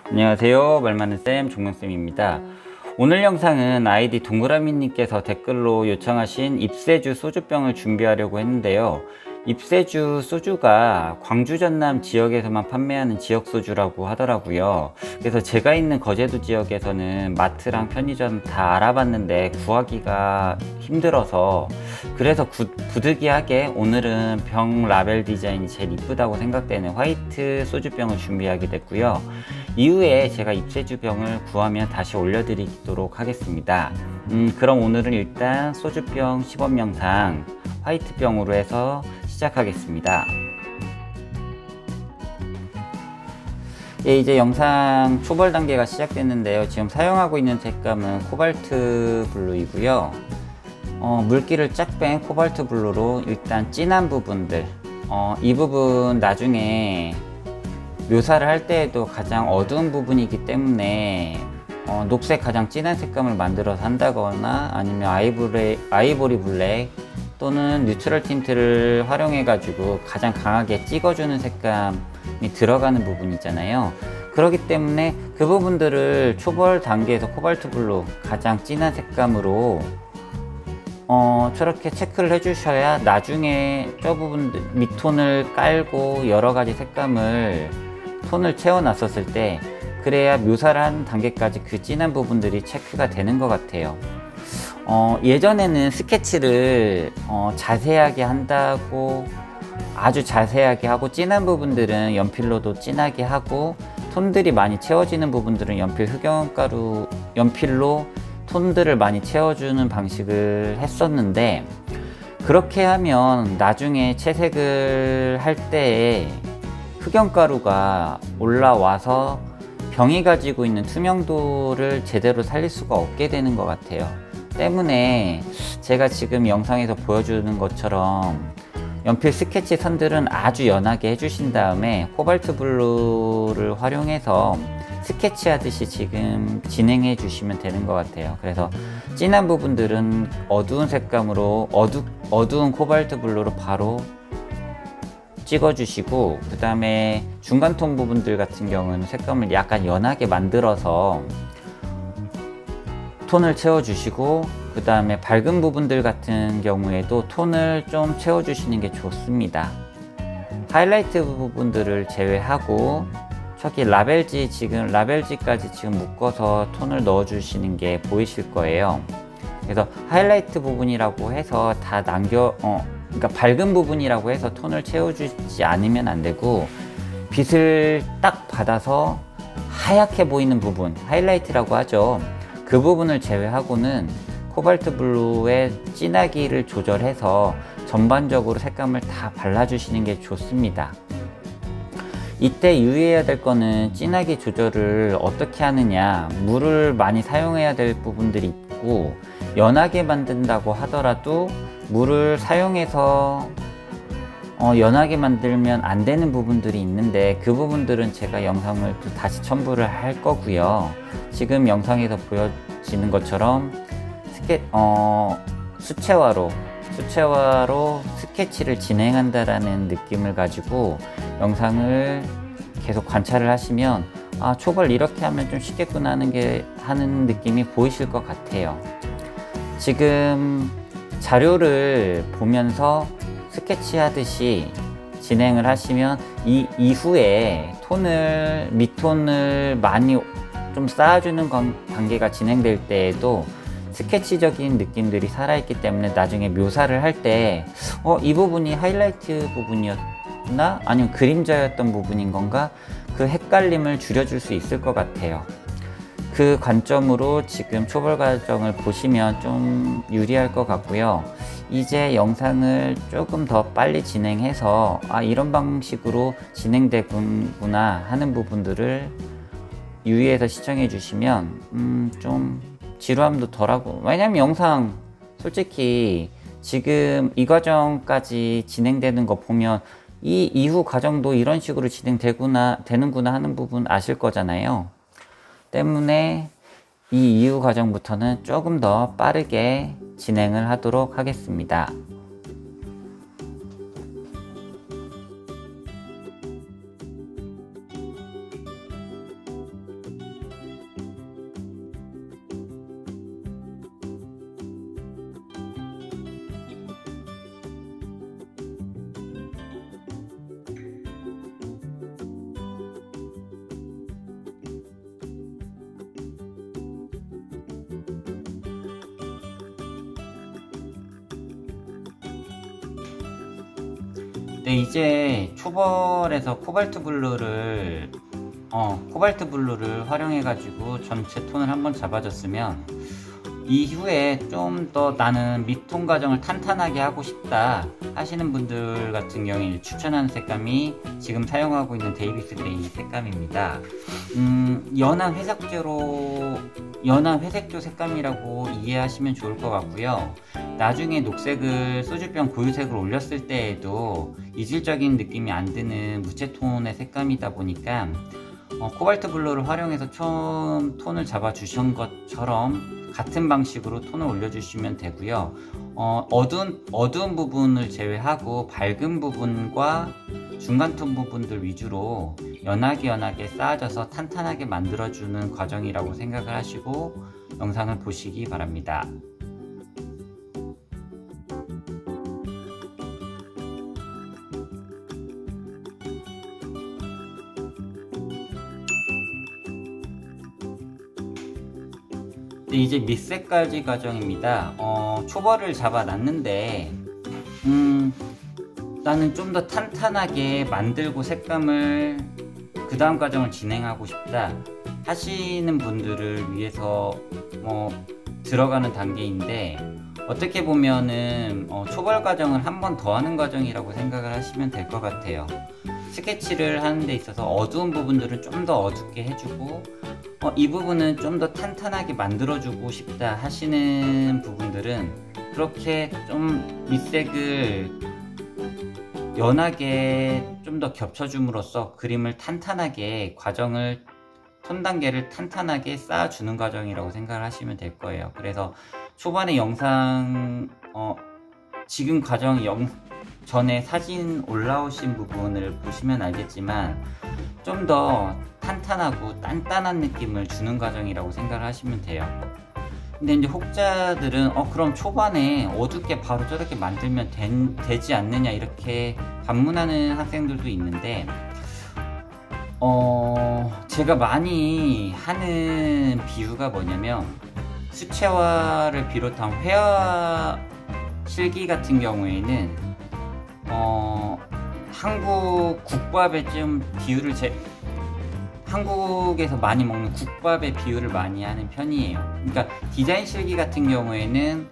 안녕하세요. 말 많은 쌤 종명쌤입니다. 오늘 영상은 아이디 동그라미님께서 댓글로 요청하신 잎새주 소주병을 준비하려고 했는데요. 잎새주 소주가 광주 전남 지역에서만 판매하는 지역 소주라고 하더라고요. 그래서 제가 있는 거제도 지역에서는 마트랑 편의점 다 알아봤는데 구하기가 힘들어서, 그래서 부득이하게 오늘은 병 라벨 디자인이 제일 이쁘다고 생각되는 화이트 소주병을 준비하게 됐고요. 이후에 제가 잎새주 병을 구하면 다시 올려드리도록 하겠습니다. 그럼 오늘은 일단 소주병 시범 영상 화이트병으로 해서 시작하겠습니다. 예, 이제 영상 초벌 단계가 시작됐는데요. 지금 사용하고 있는 색감은 코발트 블루이고요. 물기를 쫙 뺀 코발트 블루로 일단 진한 부분들, 이 부분 나중에 묘사를 할 때에도 가장 어두운 부분이기 때문에 녹색 가장 진한 색감을 만들어서 한다거나 아니면 아이보리 블랙 또는 뉴트럴 틴트를 활용해 가지고 가장 강하게 찍어주는 색감이 들어가는 부분 있잖아요. 그렇기 때문에 그 부분들을 초벌 단계에서 코발트 블루 가장 진한 색감으로 저렇게 체크를 해 주셔야 나중에 저 부분들 밑톤을 깔고 여러가지 색감을 톤을 채워 놨었을 때, 그래야 묘사를 하는 단계까지 그 진한 부분들이 체크가 되는 것 같아요. 예전에는 스케치를 자세하게 한다고 아주 자세하게 하고, 진한 부분들은 연필로도 진하게 하고, 톤들이 많이 채워지는 부분들은 연필로 톤들을 많이 채워주는 방식을 했었는데, 그렇게 하면 나중에 채색을 할 때에 흑연가루가 올라와서 병이 가지고 있는 투명도를 제대로 살릴 수가 없게 되는 것 같아요. 때문에 제가 지금 영상에서 보여주는 것처럼 연필 스케치 선들은 아주 연하게 해주신 다음에 코발트 블루를 활용해서 스케치 하듯이 지금 진행해 주시면 되는 것 같아요. 그래서 진한 부분들은 어두운 색감으로 어두운 코발트 블루로 바로 찍어주시고, 그 다음에 중간톤 부분들 같은 경우는 색감을 약간 연하게 만들어서 톤을 채워주시고, 그 다음에 밝은 부분들 같은 경우에도 톤을 좀 채워주시는 게 좋습니다. 하이라이트 부분들을 제외하고 저기 라벨지까지 지금 묶어서 톤을 넣어주시는 게 보이실 거예요. 그래서 하이라이트 부분이라고 해서 다 그러니까 밝은 부분이라고 해서 톤을 채워주지 않으면 안 되고, 빛을 딱 받아서 하얗게 보이는 부분, 하이라이트라고 하죠. 그 부분을 제외하고는 코발트 블루의 진하기를 조절해서 전반적으로 색감을 다 발라주시는 게 좋습니다. 이때 유의해야 될 거는 진하기 조절을 어떻게 하느냐, 물을 많이 사용해야 될 부분들이 있고, 연하게 만든다고 하더라도 물을 사용해서 연하게 만들면 안 되는 부분들이 있는데, 그 부분들은 제가 영상을 또 다시 첨부를 할 거고요. 지금 영상에서 보여지는 것처럼 수채화로 스케치를 진행한다라는 느낌을 가지고 영상을 계속 관찰을 하시면, 초벌 이렇게 하면 좀 쉽겠구나 하는 느낌이 보이실 것 같아요. 지금 자료를 보면서 스케치 하듯이 진행을 하시면 이후에 밑톤을 많이 좀 쌓아주는 단계가 진행될 때에도 스케치적인 느낌들이 살아있기 때문에 나중에 묘사를 할 때 이 부분이 하이라이트 부분이었나? 아니면 그림자였던 부분인 건가? 그 헷갈림을 줄여줄 수 있을 것 같아요. 그 관점으로 지금 초벌 과정을 보시면 좀 유리할 것 같고요. 이제 영상을 조금 더 빨리 진행해서 이런 방식으로 진행되구나 하는 부분들을 유의해서 시청해 주시면 좀 지루함도 덜하고, 왜냐면 영상 솔직히 지금 이 과정까지 진행되는 거 보면 이 이후 과정도 이런 식으로 되는구나 하는 부분 아실 거잖아요. 때문에 이 이후 과정부터는 조금 더 빠르게 진행을 하도록 하겠습니다. 네, 이제 초벌에서 코발트 블루를 활용해 가지고 전체 톤을 한번 잡아줬으면, 이후에 좀 더 나는 밑톤 과정을 탄탄하게 하고 싶다 하시는 분들 같은 경우에 추천하는 색감이 지금 사용하고 있는 데이비스 그레이 색감입니다. 연한 회색조 색감이라고 이해하시면 좋을 것 같고요. 나중에 녹색을 소주병 고유색을 올렸을 때에도 이질적인 느낌이 안 드는 무채톤의 색감이다 보니까 코발트 블루를 활용해서 톤을 잡아 주신 것처럼 같은 방식으로 톤을 올려주시면 되고요. 어두운 부분을 제외하고 밝은 부분과 중간톤 부분들 위주로 연하게 쌓아져서 탄탄하게 만들어주는 과정이라고 생각을 하시고 영상을 보시기 바랍니다. 이제 밑색까지 과정입니다. 초벌을 잡아놨는데 나는 좀 더 탄탄하게 만들고 색감을 그 다음 과정을 진행하고 싶다 하시는 분들을 위해서 들어가는 단계인데, 어떻게 보면은 초벌 과정을 한 번 더 하는 과정이라고 생각을 하시면 될 것 같아요. 스케치를 하는 데 있어서 어두운 부분들은 좀 더 어둡게 해주고, 이 부분은 좀 더 탄탄하게 만들어주고 싶다 하시는 부분들은 그렇게 좀 밑색을 연하게 좀 더 겹쳐줌으로써 그림을 탄탄하게 톤 단계를 탄탄하게 쌓아주는 과정이라고 생각을 하시면 될 거예요. 그래서 초반에 영상 지금 과정 전에 사진 올라오신 부분을 보시면 알겠지만 좀 더 탄탄하고 단단한 느낌을 주는 과정이라고 생각을 하시면 돼요. 근데 이제 혹자들은 그럼 초반에 어둡게 바로 저렇게 만들면 되지 않느냐 이렇게 반문하는 학생들도 있는데, 제가 많이 하는 비유가 뭐냐면, 수채화를 비롯한 회화 실기 같은 경우에는 한국 국밥에 좀 한국에서 많이 먹는 국밥의 비유를 많이 하는 편이에요. 그러니까 디자인 실기 같은 경우에는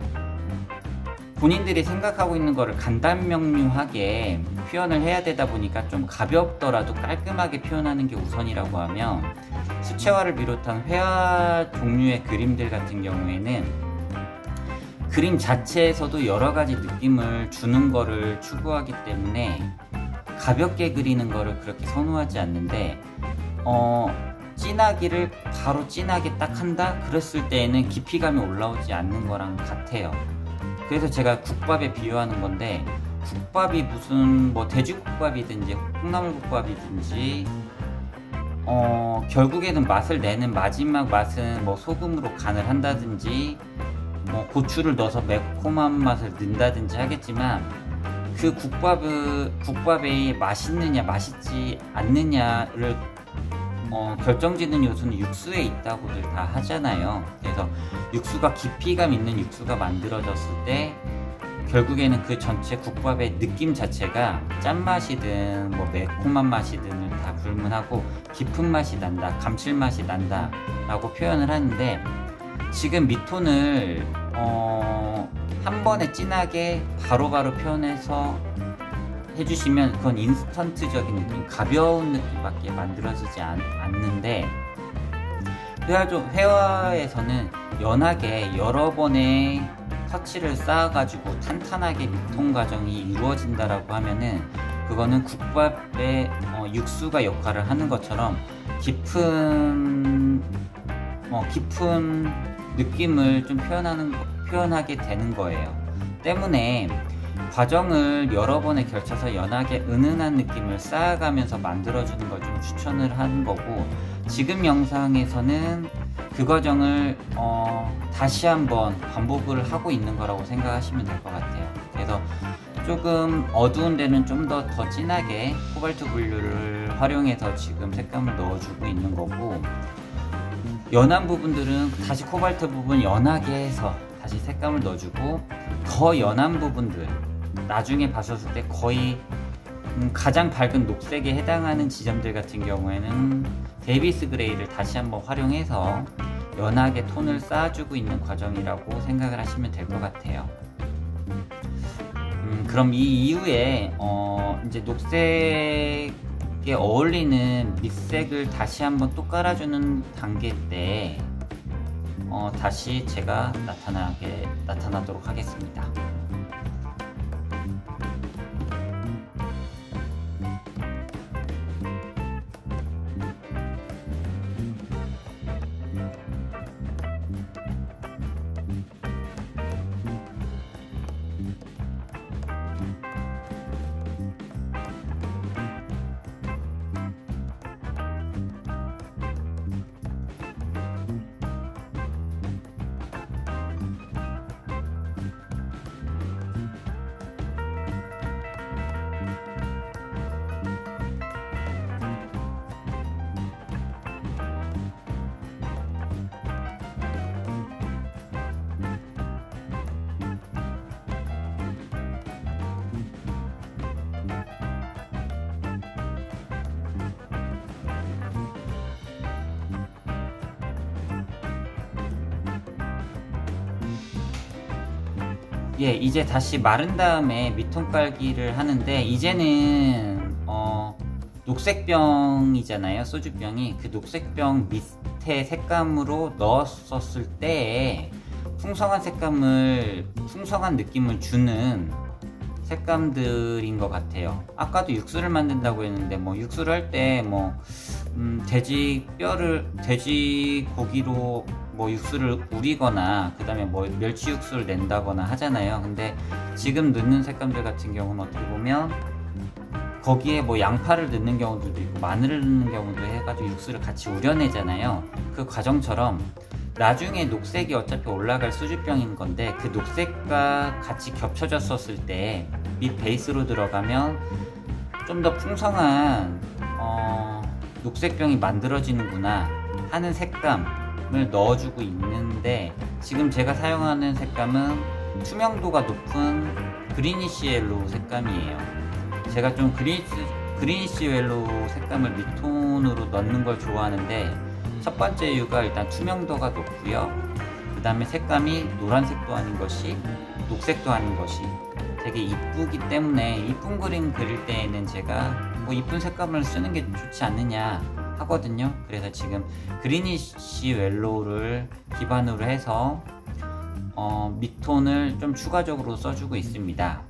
본인들이 생각하고 있는 거를 간단명료하게 표현을 해야 되다 보니까 좀 가볍더라도 깔끔하게 표현하는 게 우선이라고 하면, 수채화를 비롯한 회화 종류의 그림들 같은 경우에는 그림 자체에서도 여러 가지 느낌을 주는 거를 추구하기 때문에 가볍게 그리는 거를 그렇게 선호하지 않는데, 진하기를 바로 진하게 딱 한다? 그랬을 때에는 깊이감이 올라오지 않는 거랑 같아요. 그래서 제가 국밥에 비유하는 건데, 국밥이 무슨 돼지국밥이든지 콩나물국밥이든지 결국에는 맛을 내는 마지막 맛은 소금으로 간을 한다든지 고추를 넣어서 매콤한 맛을 넣는다든지 하겠지만, 그 국밥이 맛있느냐 맛있지 않느냐를 결정짓는 요소는 육수에 있다고들 다 하잖아요. 그래서 육수가 깊이감 있는 육수가 만들어졌을 때 결국에는 그 전체 국밥의 느낌 자체가 짠맛이든 매콤한 맛이든 다 불문하고 깊은 맛이 난다, 감칠맛이 난다 라고 표현을 하는데, 지금 밑톤을 한 번에 진하게 바로바로 표현해서 해주시면 그건 인스턴트적인 느낌, 가벼운 느낌밖에 만들어지지 않는데, 회화에서는 연하게 여러 번의 터치를 쌓아가지고 탄탄하게 밑톤 과정이 이루어진다라고 하면은, 그거는 국밥의 육수가 역할을 하는 것처럼 깊은 느낌을 좀 표현하게 되는 거예요. 때문에 과정을 여러 번에 걸쳐서 연하게 은은한 느낌을 쌓아가면서 만들어주는 걸 좀 추천을 하는 거고, 지금 영상에서는 그 과정을 다시 한번 반복을 하고 있는 거라고 생각하시면 될 것 같아요. 그래서 조금 어두운 데는 좀 더 진하게 코발트 블루를 활용해서 지금 색감을 넣어주고 있는 거고, 연한 부분들은 다시 코발트 부분 연하게 해서 다시 색감을 넣어주고, 더 연한 부분들 나중에 봤었을 때 거의 가장 밝은 녹색에 해당하는 지점들 같은 경우에는 데이비스 그레이를 다시 한번 활용해서 연하게 톤을 쌓아주고 있는 과정이라고 생각을 하시면 될 것 같아요. 그럼 이 이후에 이제 녹색에 어울리는 밑색을 다시 한번 또 깔아주는 단계 때 다시 제가 나타나도록 하겠습니다. 예, 이제 다시 마른 다음에 밑톤 깔기를 하는데, 이제는 녹색병이잖아요, 소주병이. 그 녹색병 밑에 색감으로 넣었을 때 풍성한 느낌을 주는 색감들인 것 같아요. 아까도 육수를 만든다고 했는데, 육수를 할 때 돼지 고기로 육수를 우리거나 그 다음에 멸치 육수를 낸다거나 하잖아요. 근데 지금 넣는 색감들 같은 경우는 어떻게 보면 거기에 양파를 넣는 경우도 있고 마늘을 넣는 경우도 해가지고 육수를 같이 우려내잖아요. 그 과정처럼 나중에 녹색이 어차피 올라갈 수주병인 건데, 그 녹색과 같이 겹쳐졌었을 때 밑 베이스로 들어가면 좀 더 풍성한 녹색병이 만들어지는구나 하는 색감을 넣어주고 있는데, 지금 제가 사용하는 색감은 투명도가 높은 그리니쉬 옐로우 색감이에요. 제가 좀 그리니쉬 옐로우 색감을 밑톤으로 넣는 걸 좋아하는데, 첫 번째 이유가 일단 투명도가 높고요. 그 다음에 색감이 노란색도 아닌 것이 녹색도 아닌 것이 되게 이쁘기 때문에, 이쁜 그림 그릴 때에는 제가 이쁜 색감을 쓰는 게 좋지 않느냐 하거든요. 그래서 지금 그리니쉬 옐로우를 기반으로 해서 밑톤을 좀 추가적으로 써주고 있습니다.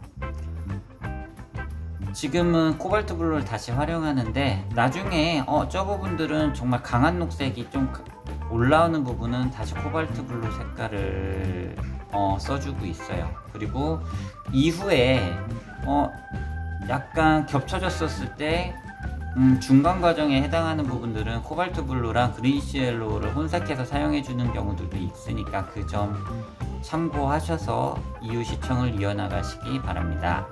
지금은 코발트 블루를 다시 활용하는데, 나중에 저 부분들은 정말 강한 녹색이 좀 올라오는 부분은 다시 코발트 블루 색깔을 써주고 있어요. 그리고 이후에 약간 겹쳐졌었을 때 중간 과정에 해당하는 부분들은 코발트 블루랑 그리니쉬 옐로우를 혼색해서 사용해주는 경우들도 있으니까 그 점 참고하셔서 이후 시청을 이어나가시기 바랍니다.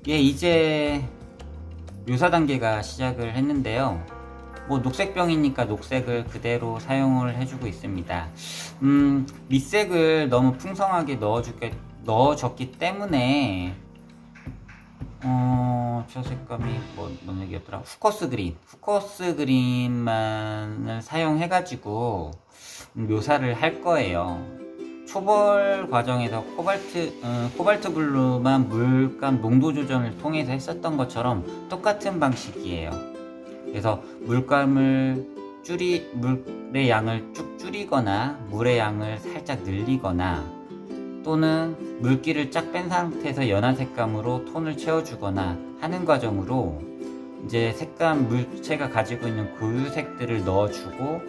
예, 이제 묘사 단계가 시작을 했는데요. 녹색병이니까 녹색을 그대로 사용을 해주고 있습니다. 밑색을 너무 풍성하게 넣어줬기 때문에 저 색감이 뭔 얘기였더라? 후커스 그린만을 사용해가지고 묘사를 할 거예요. 초벌 과정에서 코발트 블루만 물감 농도 조정을 통해서 했었던 것처럼 똑같은 방식이에요. 그래서 물의 양을 쭉 줄이거나 물의 양을 살짝 늘리거나, 또는 물기를 쫙 뺀 상태에서 연한 색감으로 톤을 채워주거나 하는 과정으로 이제 물체가 가지고 있는 고유색들을 넣어주고,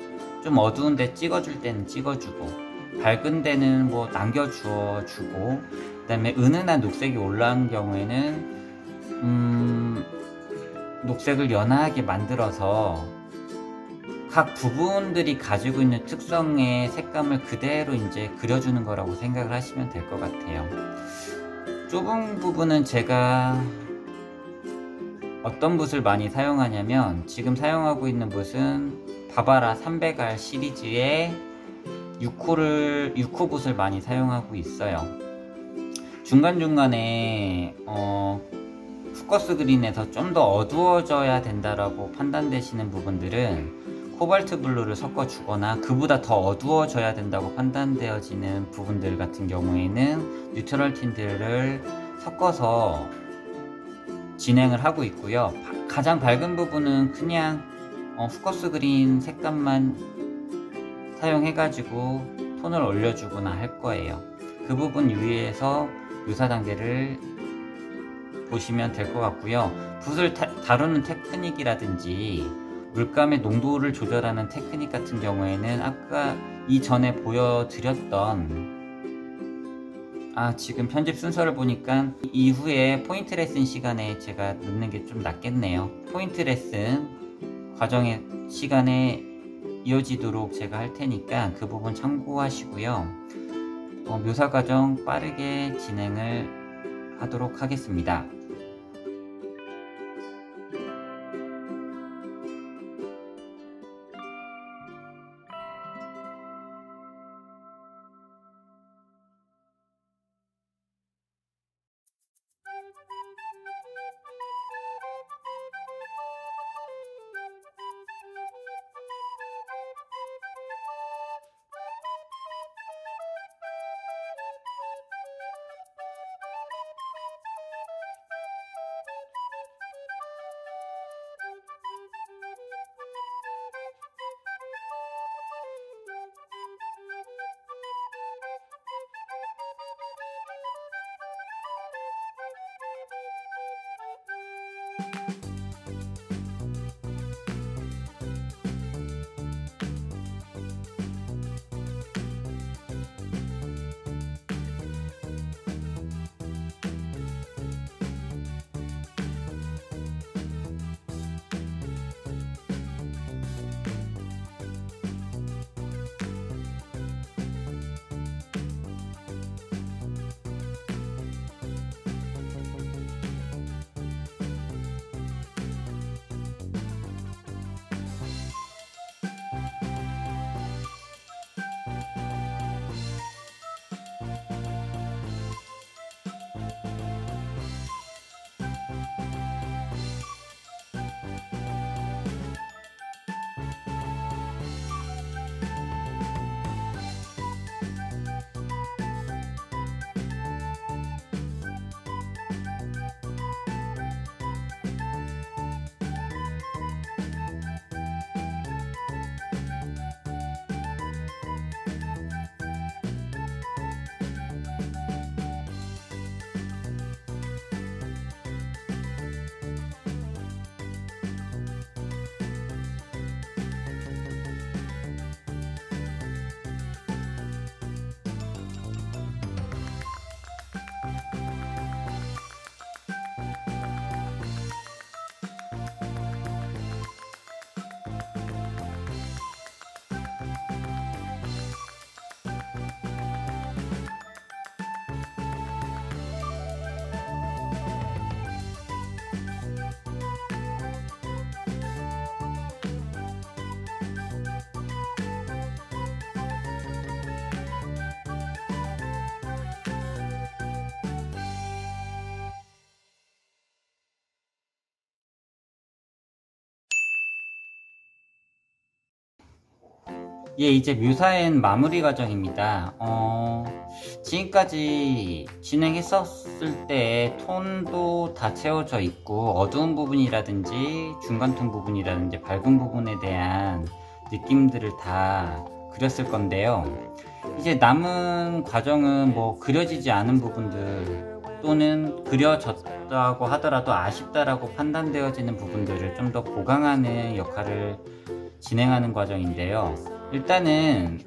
좀 어두운 데 찍어줄 때는 찍어주고, 밝은 데는 뭐 남겨주어 주고, 그 다음에 은은한 녹색이 올라온 경우에는 녹색을 연하게 만들어서 각 부분들이 가지고 있는 특성의 색감을 그대로 이제 그려주는 거라고 생각을 하시면 될 것 같아요. 좁은 부분은 제가 어떤 붓을 많이 사용하냐면, 지금 사용하고 있는 붓은 바바라 300R 시리즈의 6호 붓을 많이 사용하고 있어요. 중간중간에 포커스 그린에서 좀 더 어두워져야 된다라고 판단되시는 부분들은 코발트 블루를 섞어 주거나, 그보다 더 어두워져야 된다고 판단되어지는 부분들 같은 경우에는 뉴트럴 틴트를 섞어서 진행을 하고 있고요. 가장 밝은 부분은 그냥 포커스 그린 색감만 사용해가지고 톤을 올려주거나 할 거예요. 그 부분 유의해서 묘사 단계를 보시면 될 것 같고요. 붓을 다루는 테크닉이라든지 물감의 농도를 조절하는 테크닉 같은 경우에는 아까 이전에 보여드렸던, 지금 편집 순서를 보니까 이후에 포인트 레슨 시간에 제가 넣는 게 좀 낫겠네요. 포인트 레슨 과정의 시간에 이어지도록 제가 할 테니까 그 부분 참고하시고요. 묘사 과정 빠르게 진행을 하도록 하겠습니다. 예, 이제 묘사엔 마무리 과정입니다. 지금까지 진행했었을 때 톤도 다 채워져 있고, 어두운 부분이라든지 중간톤 부분이라든지 밝은 부분에 대한 느낌들을 다 그렸을 건데요. 이제 남은 과정은 뭐 그려지지 않은 부분들 또는 그려졌다고 하더라도 아쉽다라고 판단되어지는 부분들을 좀 더 보강하는 역할을 진행하는 과정인데요. 일단은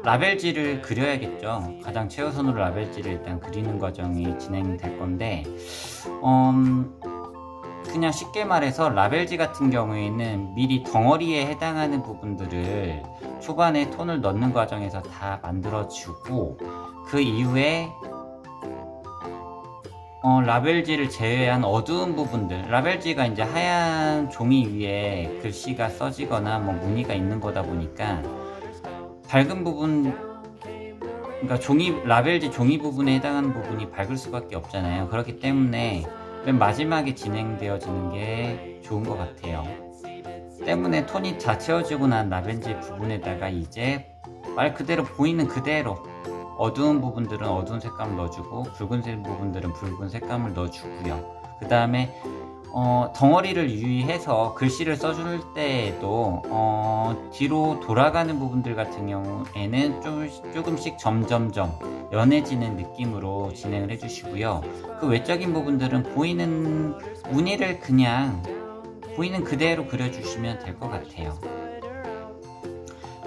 라벨지를 그려야겠죠. 가장 최우선으로 라벨지를 일단 그리는 과정이 진행될 건데, 그냥 쉽게 말해서 라벨지 같은 경우에는 미리 덩어리에 해당하는 부분들을 초반에 톤을 넣는 과정에서 다 만들어주고, 그 이후에 라벨지를 제외한 어두운 부분들, 라벨지가 이제 하얀 종이 위에 글씨가 써지거나 뭐 무늬가 있는 거다 보니까 밝은 부분, 그러니까 라벨지 종이 부분에 해당하는 부분이 밝을 수밖에 없잖아요. 그렇기 때문에 맨 마지막에 진행되어지는 게 좋은 것 같아요. 때문에 톤이 다 채워지고 난 라벨지 부분에다가 이제 말 그대로 보이는 그대로 어두운 부분들은 어두운 색감을 넣어주고 붉은색 부분들은 붉은 색감을 넣어주고요. 그 다음에 덩어리를 유의해서 글씨를 써줄 때에도 뒤로 돌아가는 부분들 같은 경우에는 조금씩 점점점 연해지는 느낌으로 진행을 해주시고요. 그 외적인 부분들은 보이는 무늬를 그냥 보이는 그대로 그려주시면 될 것 같아요.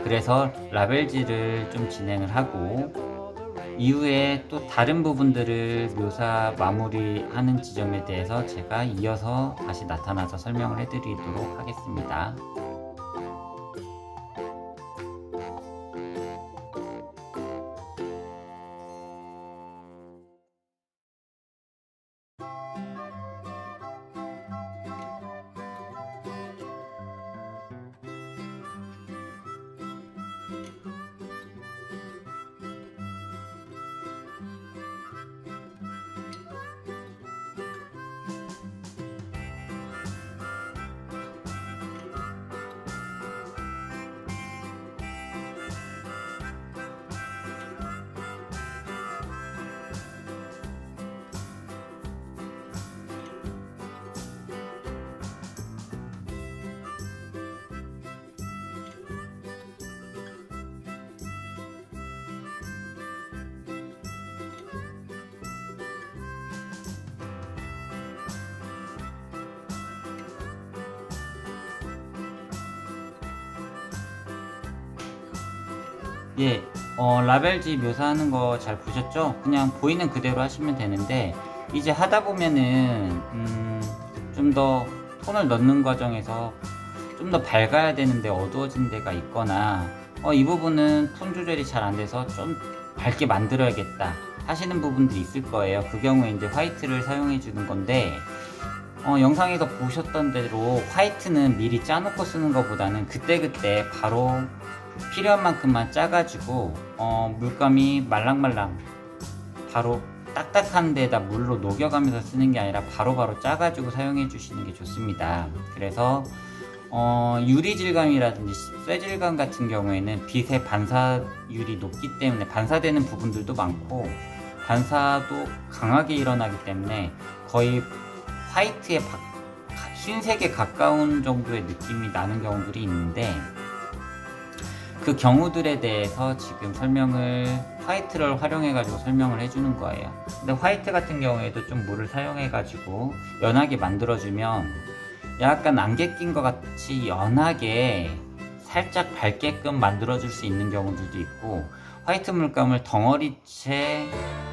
그래서 라벨지를 좀 진행을 하고 이후에 또 다른 부분들을 마무리하는 지점에 대해서 제가 이어서 다시 나타나서 설명을 해드리도록 하겠습니다. 예, 라벨지 묘사하는 거 잘 보셨죠? 그냥 보이는 그대로 하시면 되는데 이제 하다 보면은 좀 더 톤을 넣는 과정에서 좀 더 밝아야 되는데 어두워진 데가 있거나 이 부분은 톤 조절이 잘 안 돼서 좀 밝게 만들어야겠다 하시는 부분들이 있을 거예요. 그 경우에 이제 화이트를 사용해 주는 건데 영상에서 보셨던 대로 화이트는 미리 짜놓고 쓰는 것보다는 그때그때 바로 필요한 만큼만 짜가지고 물감이 말랑말랑 바로 딱딱한 데다 물로 녹여가면서 쓰는 게 아니라 바로바로 짜가지고 사용해 주시는 게 좋습니다. 그래서 유리 질감이라든지 쇠질감 같은 경우에는 빛의 반사율이 높기 때문에 반사되는 부분들도 많고 반사도 강하게 일어나기 때문에 거의 화이트의 흰색에 가까운 정도의 느낌이 나는 경우들이 있는데 그 경우들에 대해서 지금 화이트를 활용해 가지고 설명을 해주는 거예요. 근데 화이트 같은 경우에도 좀 물을 사용해 가지고 연하게 만들어 주면 약간 안개 낀 것 같이 연하게 살짝 밝게끔 만들어 줄 수 있는 경우들도 있고 화이트 물감을 덩어리째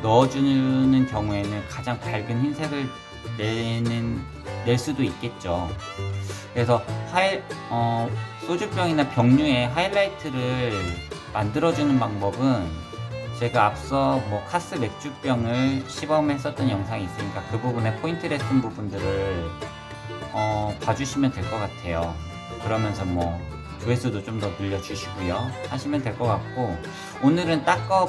넣어주는 경우에는 가장 밝은 흰색을 낼 수도 있겠죠. 그래서 소주병이나 병류에 하이라이트를 만들어주는 방법은 제가 앞서 카스 맥주병을 시범했었던 영상이 있으니까 그 부분에 포인트 레슨 부분들을 봐주시면 될 것 같아요. 그러면서 조회수도 좀 더 늘려주시고요 하시면 될 것 같고, 오늘은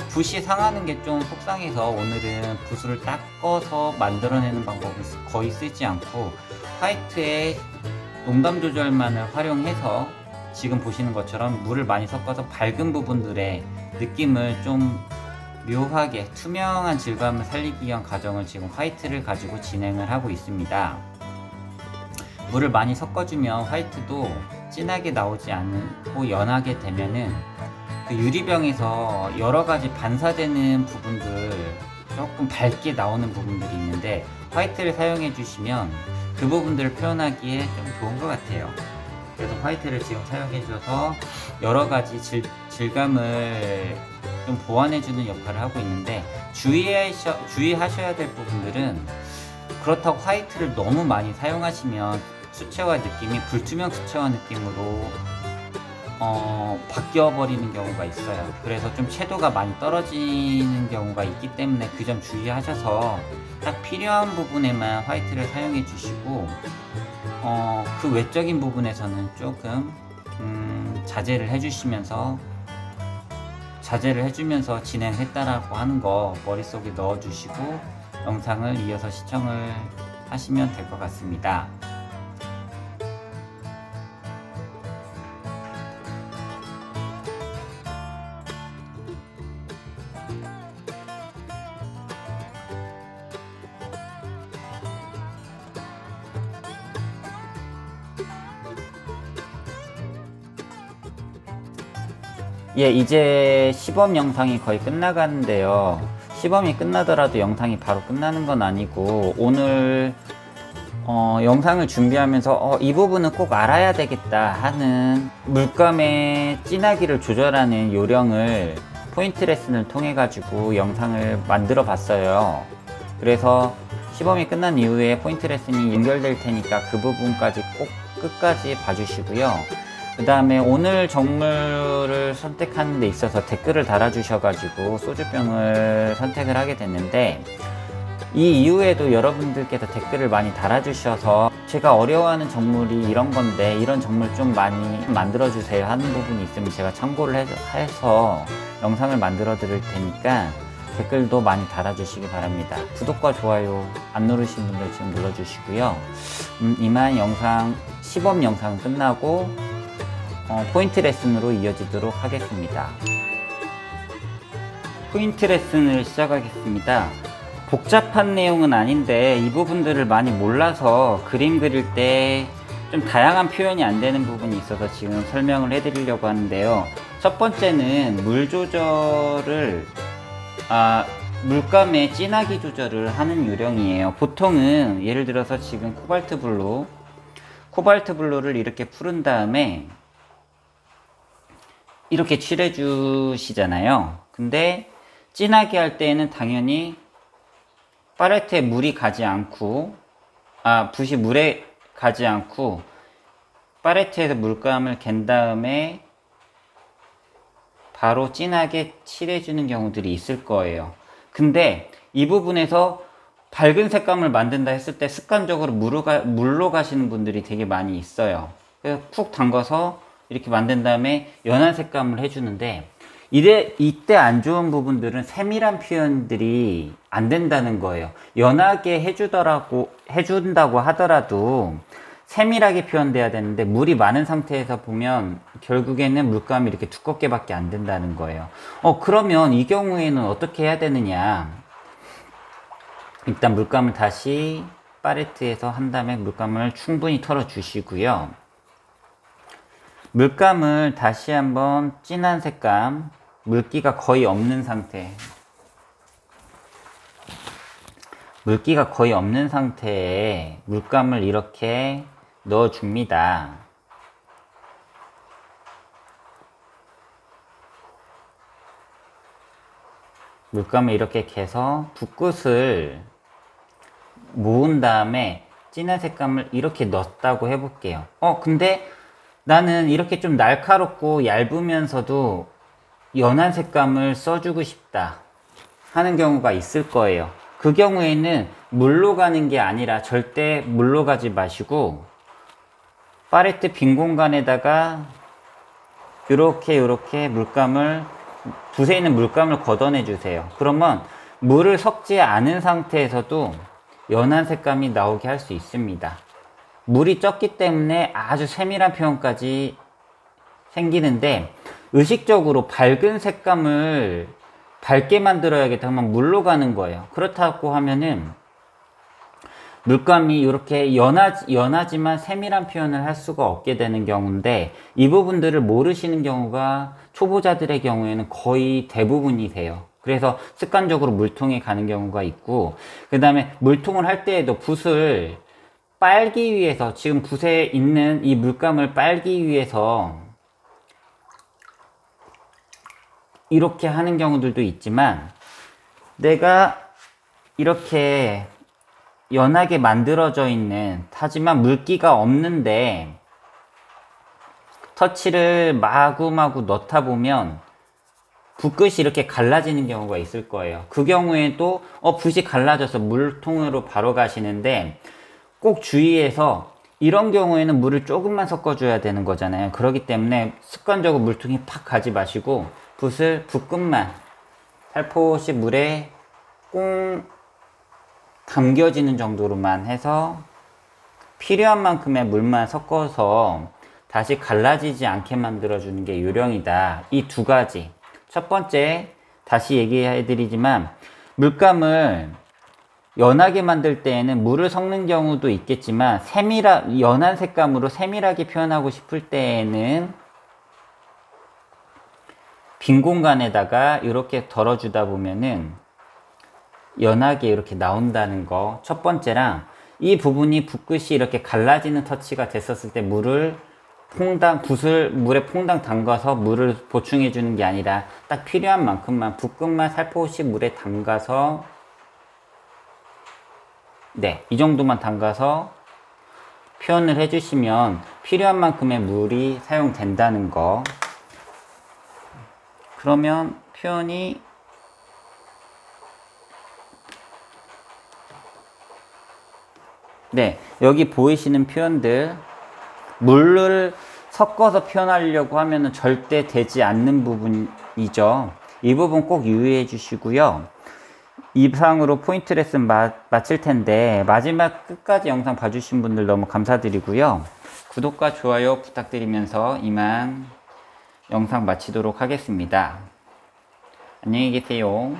붓이 상하는 게 좀 속상해서 오늘은 붓을 닦아서 만들어내는 방법을 거의 쓰지 않고 화이트의 농담 조절만을 활용해서 지금 보시는 것처럼 물을 많이 섞어서 밝은 부분들의 느낌을 좀 묘하게 투명한 질감을 살리기 위한 과정을 지금 화이트를 가지고 진행을 하고 있습니다. 물을 많이 섞어주면 화이트도 진하게 나오지 않고 연하게 되면은 그 유리병에서 여러가지 반사되는 부분들 조금 밝게 나오는 부분들이 있는데 화이트를 사용해 주시면 그 부분들을 표현하기에 좀 좋은 것 같아요. 그래서 화이트를 지금 사용해 주셔서 여러가지 질감을 좀 보완해주는 역할을 하고 있는데, 주의하셔야 될 부분들은, 그렇다고 화이트를 너무 많이 사용하시면 수채화 느낌이 불투명 수채화 느낌으로 바뀌어 버리는 경우가 있어요. 그래서 좀 채도가 많이 떨어지는 경우가 있기 때문에 그 점 주의하셔서 딱 필요한 부분에만 화이트를 사용해 주시고, 그 외적인 부분에서는 조금 자제를 해주면서 진행했다라고 하는 거 머릿속에 넣어주시고 영상을 이어서 시청을 하시면 될 것 같습니다. 예, 이제 시범 영상이 거의 끝나가는데요. 시범이 끝나더라도 영상이 바로 끝나는 건 아니고, 오늘 영상을 준비하면서 이 부분은 꼭 알아야 되겠다 하는 물감의 진하기를 조절하는 요령을 포인트 레슨을 통해 가지고 영상을 만들어 봤어요. 그래서 시범이 끝난 이후에 포인트 레슨이 연결될 테니까 그 부분까지 꼭 끝까지 봐주시고요. 그 다음에 오늘 정물을 선택하는 데 있어서 댓글을 달아주셔가지고 소주병을 선택을 하게 됐는데, 이 이후에도 여러분들께서 댓글을 많이 달아주셔서 제가 어려워하는 정물이 이런 건데 이런 정물 좀 많이 만들어주세요 하는 부분이 있으면 제가 참고를 해서 영상을 만들어 드릴 테니까 댓글도 많이 달아주시기 바랍니다. 구독과 좋아요 안 누르신 분들 지금 눌러주시고요. 이만 영상 시범 영상 끝나고 포인트 레슨으로 이어지도록 하겠습니다. 포인트 레슨을 시작하겠습니다. 복잡한 내용은 아닌데 이 부분들을 많이 몰라서 그림 그릴 때 좀 다양한 표현이 안 되는 부분이 있어서 지금 설명을 해 드리려고 하는데요. 첫 번째는 물 조절을 물감의 진하기 조절을 하는 요령이에요. 보통은 예를 들어서 지금 코발트 블루를 이렇게 푸른 다음에 이렇게 칠해 주시잖아요. 근데 진하게 할 때에는 당연히 팔레트에 물이 가지 않고 붓이 물에 가지 않고 팔레트에서 물감을 갠 다음에 바로 진하게 칠해 주는 경우들이 있을 거예요. 근데 이 부분에서 밝은 색감을 만든다 했을 때 습관적으로 물로 가시는 분들이 되게 많이 있어요. 그래서 쿡 담가서 이렇게 만든 다음에 연한 색감을 해주는데, 이때 안 좋은 부분들은 세밀한 표현들이 안 된다는 거예요. 연하게 해준다고 하더라도 세밀하게 표현돼야 되는데, 물이 많은 상태에서 보면 결국에는 물감이 이렇게 두껍게 밖에 안 된다는 거예요. 그러면 이 경우에는 어떻게 해야 되느냐. 일단 물감을 다시 팔레트에서 한 다음에 물감을 충분히 털어 주시고요. 물감을 다시 한번 진한 색감, 물기가 거의 없는 상태에 물감을 이렇게 넣어 줍니다. 물감을 이렇게 개서 붓끝을 모은 다음에 진한 색감을 이렇게 넣었다고 해볼게요. 근데 나는 이렇게 좀 날카롭고 얇으면서도 연한 색감을 써주고 싶다 하는 경우가 있을 거예요. 그 경우에는 물로 가는 게 아니라 절대 물로 가지 마시고 팔레트 빈 공간에다가 이렇게 붓에 있는 물감을 걷어내 주세요. 그러면 물을 섞지 않은 상태에서도 연한 색감이 나오게 할 수 있습니다. 물이 적기 때문에 아주 세밀한 표현까지 생기는데, 의식적으로 밝은 색감을 밝게 만들어야겠다 하면 물로 가는 거예요. 그렇다고 하면은 물감이 이렇게 연하지만 세밀한 표현을 할 수가 없게 되는 경우인데, 이 부분들을 모르시는 경우가 초보자들의 경우에는 거의 대부분이세요. 그래서 습관적으로 물통에 가는 경우가 있고, 그 다음에 물통을 할 때에도 붓을 빨기 위해서, 지금 붓에 있는 이 물감을 빨기 위해서 이렇게 하는 경우들도 있지만, 내가 이렇게 연하게 만들어져 있는, 하지만 물기가 없는데 터치를 마구마구 넣다 보면 붓끝이 이렇게 갈라지는 경우가 있을 거예요. 그 경우에도 붓이 갈라져서 물통으로 바로 가시는데, 꼭 주의해서 이런 경우에는 물을 조금만 섞어줘야 되는 거잖아요. 그렇기 때문에 습관적으로 물통에 팍 가지 마시고 붓을 붓끝만 살포시 물에 꽁 담겨지는 정도로만 해서 필요한 만큼의 물만 섞어서 다시 갈라지지 않게 만들어주는 게 요령이다. 이 두 가지. 첫 번째, 다시 얘기해 드리지만, 물감을 연하게 만들 때에는 물을 섞는 경우도 있겠지만, 연한 색감으로 세밀하게 표현하고 싶을 때에는 빈 공간에다가 이렇게 덜어주다 보면은 연하게 이렇게 나온다는 거, 첫 번째랑, 이 부분이 붓끝이 이렇게 갈라지는 터치가 됐었을 때 붓을 물에 퐁당 담가서 물을 보충해 주는 게 아니라 딱 필요한 만큼만 붓끝만 살포시 물에 담가서, 네, 이 정도만 담가서 표현을 해주시면 필요한 만큼의 물이 사용된다는 거. 그러면 표현이 네, 여기 보이시는 표현들, 물을 섞어서 표현하려고 하면 절대 되지 않는 부분이죠. 이 부분 꼭 유의해 주시고요. 이상으로 포인트 레슨 마칠 텐데, 마지막 끝까지 영상 봐주신 분들 너무 감사드리고요. 구독과 좋아요 부탁드리면서 이만 영상 마치도록 하겠습니다. 안녕히 계세요.